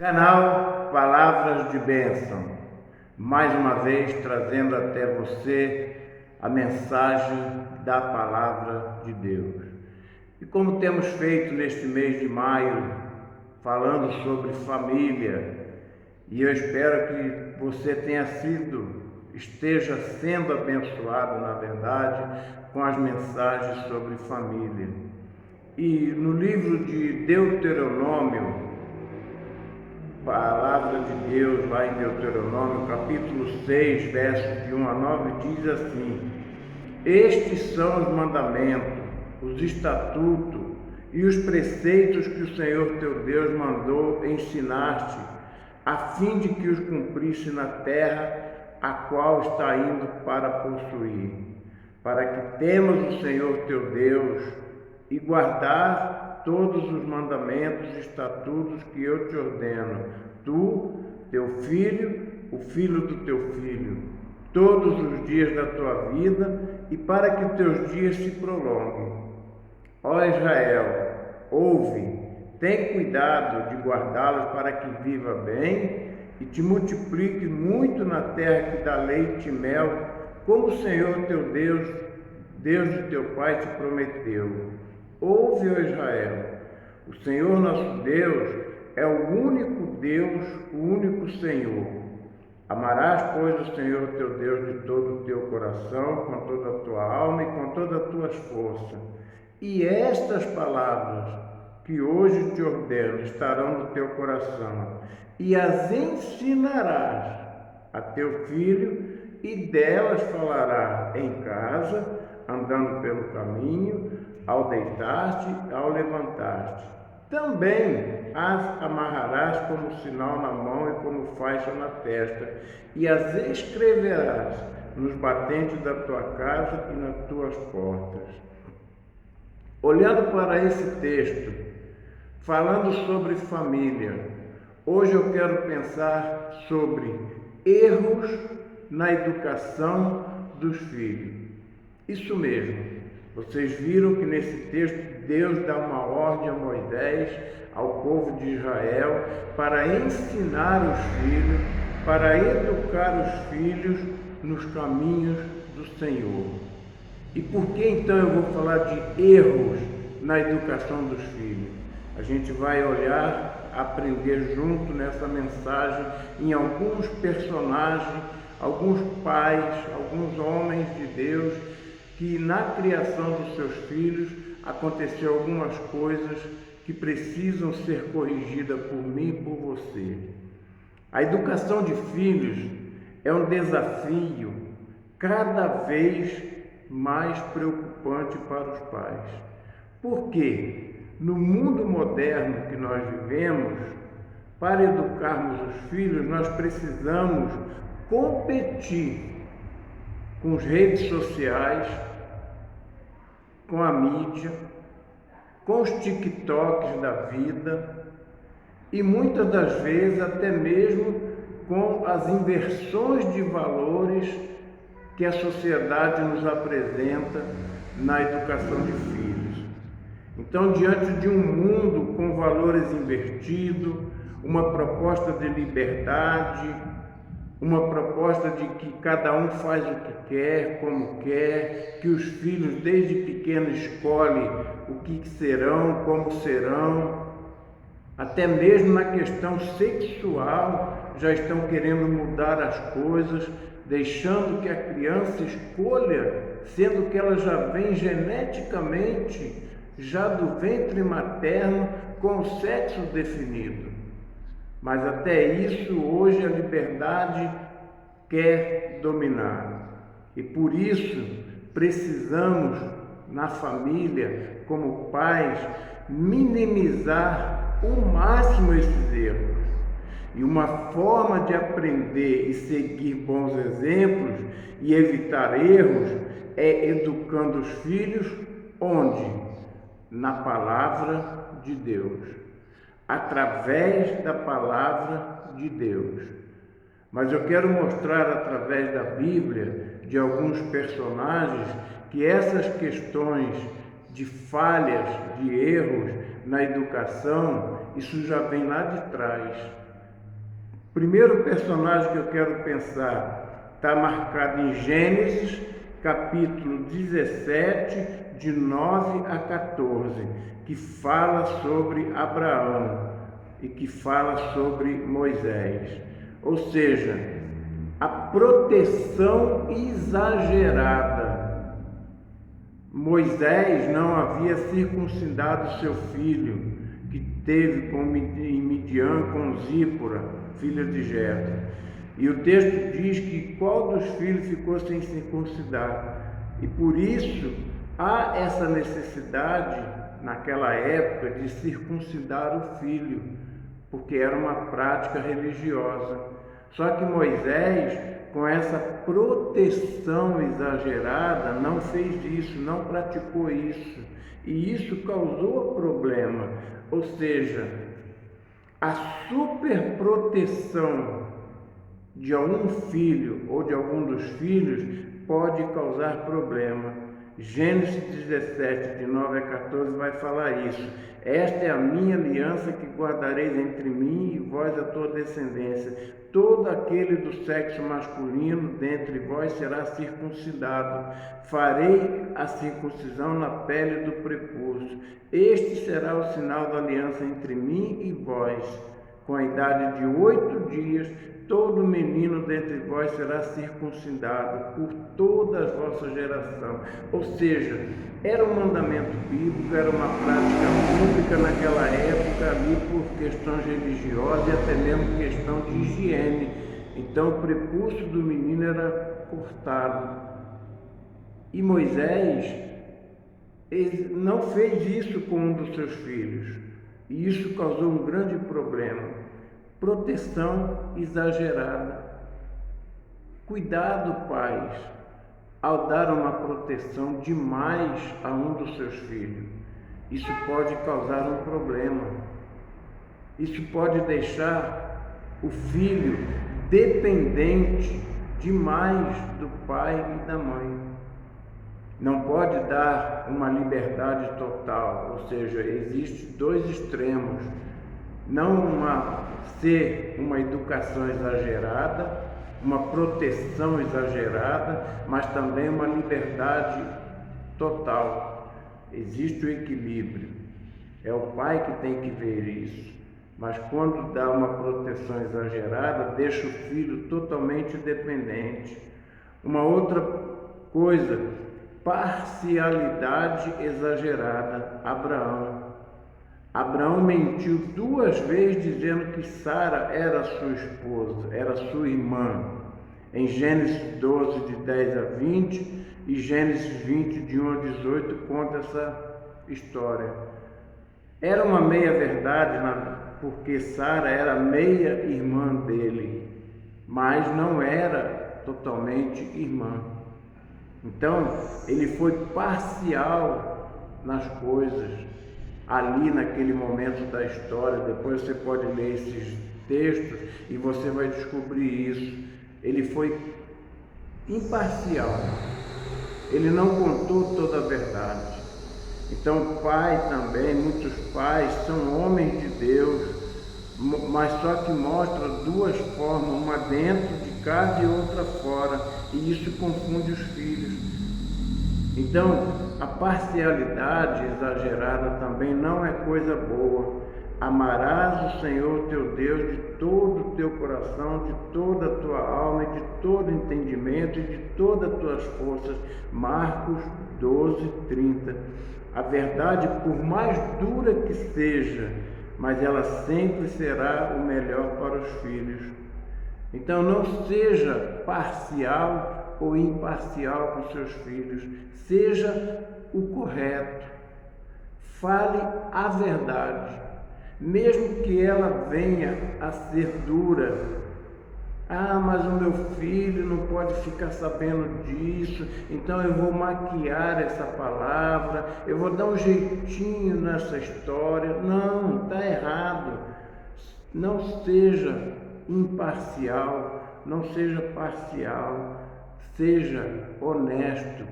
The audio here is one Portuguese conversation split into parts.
Canal Palavras de Bênção, mais uma vez trazendo até você a mensagem da Palavra de Deus. E como temos feito neste mês de maio, falando sobre família, e eu espero que você esteja sendo abençoado, na verdade, com as mensagens sobre família. E no livro de Deuteronômio, Palavra de Deus, lá em Deuteronômio, capítulo 6, versos de 1 a 9, diz assim: Estes são os mandamentos, os estatutos e os preceitos que o Senhor teu Deus mandou ensinar-te, a fim de que os cumprisse na terra a qual está indo para possuir, para que temas o Senhor teu Deus e guardar todos os mandamentos e estatutos que eu te ordeno, tu, teu filho, o filho do teu filho, todos os dias da tua vida, e para que teus dias se prolonguem. Ó Israel, ouve, tem cuidado de guardá-las para que viva bem e te multiplique muito na terra que dá leite e mel, como o Senhor teu Deus, Deus de teu pai, te prometeu. Ouve, ó Israel, o Senhor nosso Deus é o único Deus, o único Senhor. Amarás, pois, o Senhor teu Deus de todo o teu coração, com toda a tua alma e com todas as tuas forças. E estas palavras que hoje te ordeno estarão no teu coração, e as ensinarás a teu filho, e delas falarás em casa, andando pelo caminho, ao deitar-te, ao levantar-te. Também as amarrarás como sinal na mão e como faixa na testa, e as escreverás nos batentes da tua casa e nas tuas portas. Olhando para esse texto, falando sobre família, hoje eu quero pensar sobre erros na educação dos filhos. Isso mesmo. Vocês viram que nesse texto Deus dá uma ordem a Moisés, ao povo de Israel, para ensinar os filhos, para educar os filhos nos caminhos do Senhor. E por que então eu vou falar de erros na educação dos filhos? A gente vai olhar, aprender junto nessa mensagem em alguns personagens, alguns pais, alguns homens de Deus, que na criação dos seus filhos aconteceu algumas coisas que precisam ser corrigidas por mim e por você. A educação de filhos é um desafio cada vez mais preocupante para os pais. Por quê? No mundo moderno que nós vivemos, para educarmos os filhos, nós precisamos competir com as redes sociais, com a mídia, com os TikToks da vida e muitas das vezes até mesmo com as inversões de valores que a sociedade nos apresenta na educação de filhos. Então, diante de um mundo com valores invertidos, uma proposta de liberdade, uma proposta de que cada um faz o que quer, como quer, que os filhos desde pequenos escolhem o que serão, como serão, até mesmo na questão sexual já estão querendo mudar as coisas, deixando que a criança escolha, sendo que ela já vem geneticamente, já do ventre materno, com o sexo definido. Mas até isso hoje a liberdade quer dominar. E por isso precisamos, na família, como pais, minimizar o máximo esses erros. E uma forma de aprender e seguir bons exemplos e evitar erros é educando os filhos onde? Na palavra de Deus. Através da palavra de Deus. Mas eu quero mostrar através da Bíblia, de alguns personagens, que essas questões de falhas, de erros na educação, isso já vem lá de trás. Primeiro personagem que eu quero pensar está marcado em Gênesis, capítulo 17, de 9 a 14, que fala sobre Abraão e que fala sobre Moisés. Ou seja, a proteção exagerada. Moisés não havia circuncidado seu filho, que teve em Midian com Zípora, filha de Jetro. E o texto diz que qual dos filhos ficou sem circuncidar. E por isso há essa necessidade, naquela época, de circuncidar o filho, porque era uma prática religiosa. Só que Moisés, com essa proteção exagerada, não fez isso, não praticou isso. E isso causou problema. Ou seja, a superproteção de algum filho ou de algum dos filhos pode causar problema. Gênesis 17, de 9 a 14 vai falar isso. Esta é a minha aliança que guardareis entre mim e vós, a tua descendência. Todo aquele do sexo masculino dentre vós será circuncidado. Farei a circuncisão na pele do prepúcio. Este será o sinal da aliança entre mim e vós. Com a idade de 8 dias, todo menino dentre vós será circuncidado por toda a vossa geração. Ou seja, era um mandamento bíblico, era uma prática pública naquela época, ali por questões religiosas e até mesmo questão de higiene. Então o prepúcio do menino era cortado. E Moisés não fez isso com um dos seus filhos. E isso causou um grande problema. Proteção exagerada. Cuidado, pais, ao dar uma proteção demais a um dos seus filhos. Isso pode causar um problema. Isso pode deixar o filho dependente demais do pai e da mãe. Não pode dar uma liberdade total, ou seja, existem dois extremos. Não ser uma educação exagerada, uma proteção exagerada, mas também uma liberdade total. Existe o equilíbrio. É o pai que tem que ver isso. Mas quando dá uma proteção exagerada, deixa o filho totalmente dependente. Uma outra coisa, parcialidade exagerada. Abraão mentiu 2 vezes dizendo que Sara era sua esposa, era sua irmã. Em Gênesis 12, de 10 a 20 e Gênesis 20, de 1 a 18, conta essa história. Era uma meia-verdade, porque Sara era meia-irmã dele, mas não era totalmente irmã. Então, ele foi parcial nas coisas, ali naquele momento da história. Depois você pode ler esses textos e você vai descobrir isso. Ele foi imparcial, ele não contou toda a verdade. Então, pai também, muitos pais são homens de Deus, mas só que mostra 2 formas, uma dentro de casa e outra fora, e isso confunde os filhos. Então, a parcialidade exagerada também não é coisa boa. Amarás o Senhor teu Deus de todo o teu coração, de toda a tua alma, de todo entendimento e de todas as tuas forças. Marcos 12, 30. A verdade, por mais dura que seja, mas ela sempre será o melhor para os filhos. Então não seja parcial ou imparcial com seus filhos, seja o correto, fale a verdade, mesmo que ela venha a ser dura. Mas o meu filho não pode ficar sabendo disso, então eu vou maquiar essa palavra, eu vou dar um jeitinho nessa história. Não, está errado. Não seja imparcial, não seja parcial, seja honesto,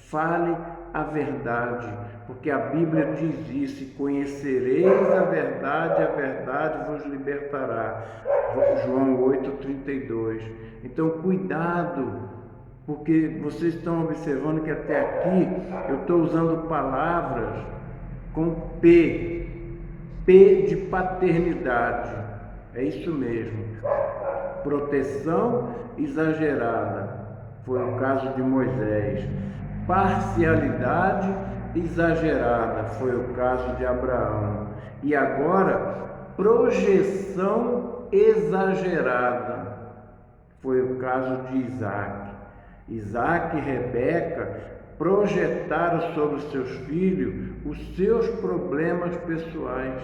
fale a verdade, porque a Bíblia diz isso: e conhecereis a verdade vos libertará. João 8,32. Então, cuidado, porque vocês estão observando que até aqui eu estou usando palavras com P de paternidade. É isso mesmo. Proteção exagerada, foi o caso de Moisés. Parcialidade exagerada, foi o caso de Abraão. E agora, projeção exagerada, foi o caso de Isaac. Isaac e Rebeca projetaram sobre os seus filhos os seus problemas pessoais.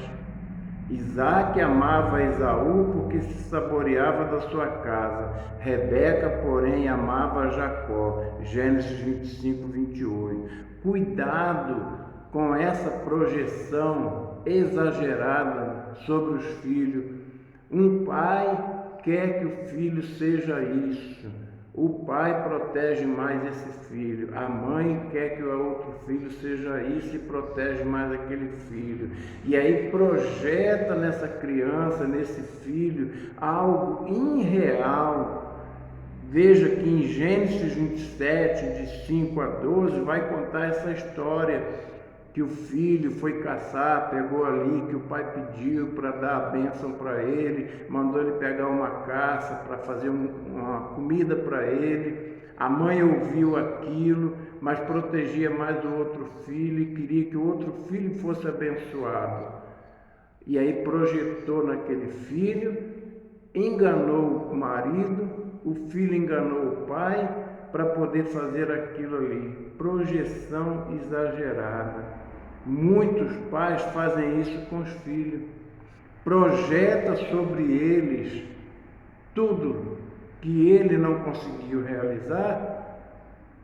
Isaac amava Esaú porque se saboreava da sua casa. Rebeca, porém, amava Jacó. Gênesis 25, 28. Cuidado com essa projeção exagerada sobre os filhos. Um pai quer que o filho seja isso. O pai protege mais esse filho. A mãe quer que o outro filho seja isso e protege mais aquele filho. E aí projeta nessa criança, nesse filho, algo irreal. Veja que em Gênesis 27, de 5 a 12, vai contar essa história que o filho foi caçar, pegou ali, que o pai pediu para dar a bênção para ele, mandou ele pegar uma caça para fazer uma comida para ele. A mãe ouviu aquilo, mas protegia mais o outro filho e queria que o outro filho fosse abençoado. E aí projetou naquele filho, enganou o marido, o filho enganou o pai para poder fazer aquilo ali. Projeção exagerada. Muitos pais fazem isso com os filhos. Projeta sobre eles tudo que ele não conseguiu realizar,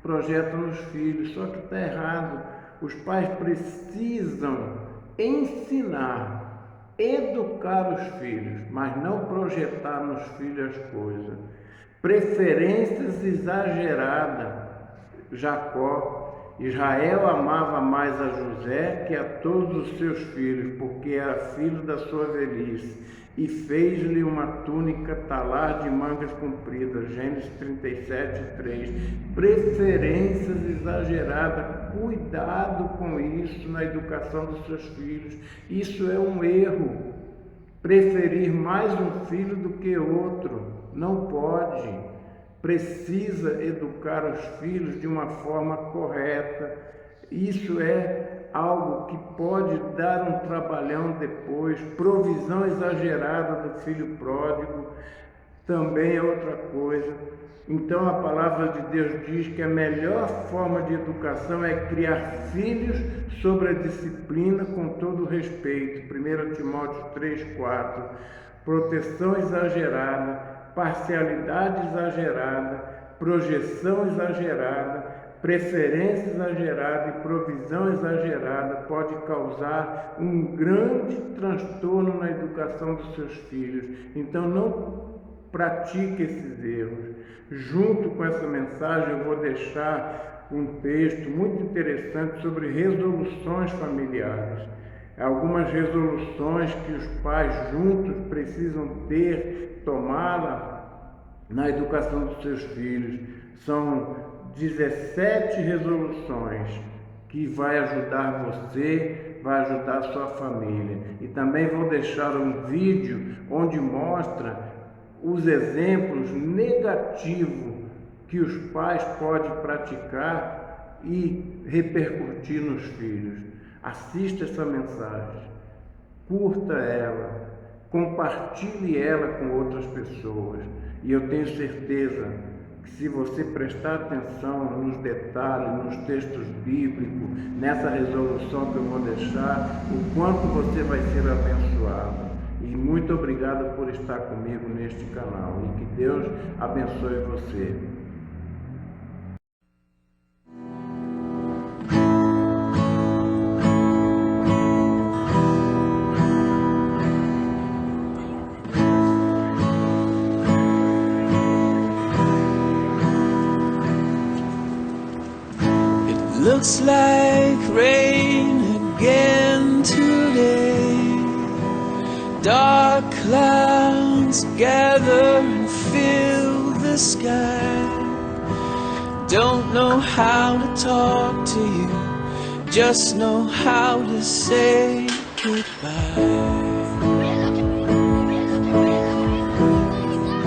projeta nos filhos. Só que está errado. Os pais precisam ensinar, educar os filhos, mas não projetar nos filhos as coisas. Preferências exageradas. Jacó. Israel amava mais a José que a todos os seus filhos, porque era filho da sua velhice, e fez-lhe uma túnica talar de mangas compridas. Gênesis 37, 3. Preferências exageradas. Cuidado com isso na educação dos seus filhos. Isso é um erro. Preferir mais um filho do que outro. Não pode. Precisa educar os filhos de uma forma correta. Isso é algo que pode dar um trabalhão depois. Provisão exagerada do filho pródigo também é outra coisa. Então a palavra de Deus diz que a melhor forma de educação é criar filhos sobre a disciplina com todo respeito. 1 Timóteo 3, 4. Proteção exagerada, parcialidade exagerada, projeção exagerada, preferência exagerada e provisão exagerada pode causar um grande transtorno na educação dos seus filhos. Então não pratique esses erros. Junto com essa mensagem eu vou deixar um texto muito interessante sobre resoluções familiares. Algumas resoluções que os pais juntos precisam tomá-la na educação dos seus filhos. São 17 resoluções que vai ajudar você, vai ajudar a sua família. E também vou deixar um vídeo onde mostra os exemplos negativos que os pais podem praticar e repercutir nos filhos. Assista essa mensagem, curta ela, compartilhe ela com outras pessoas. E eu tenho certeza que se você prestar atenção nos detalhes, nos textos bíblicos, nessa resolução que eu vou deixar, o quanto você vai ser abençoado. E muito obrigado por estar comigo neste canal. E que Deus abençoe você. Looks like rain again today. Dark clouds gather and fill the sky. Don't know how to talk to you, just know how to say goodbye.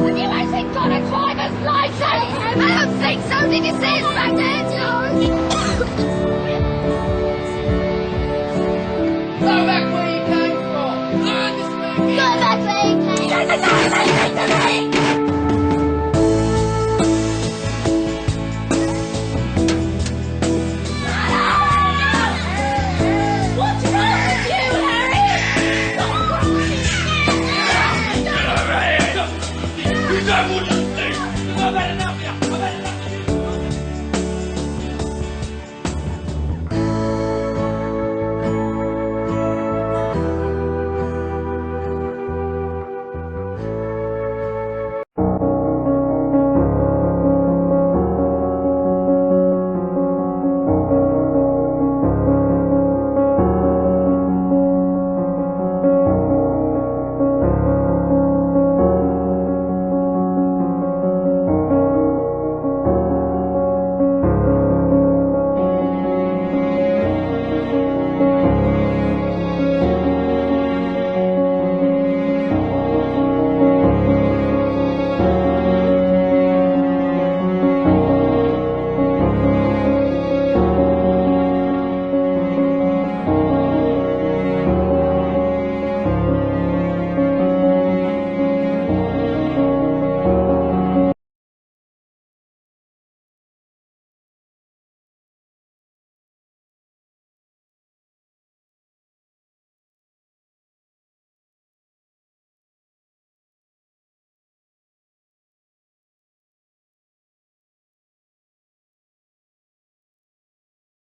Have you actually got a driver's license? I don't think so. Did you see it back there, George? Go back where you came from! Learn this way! Go back where you came from!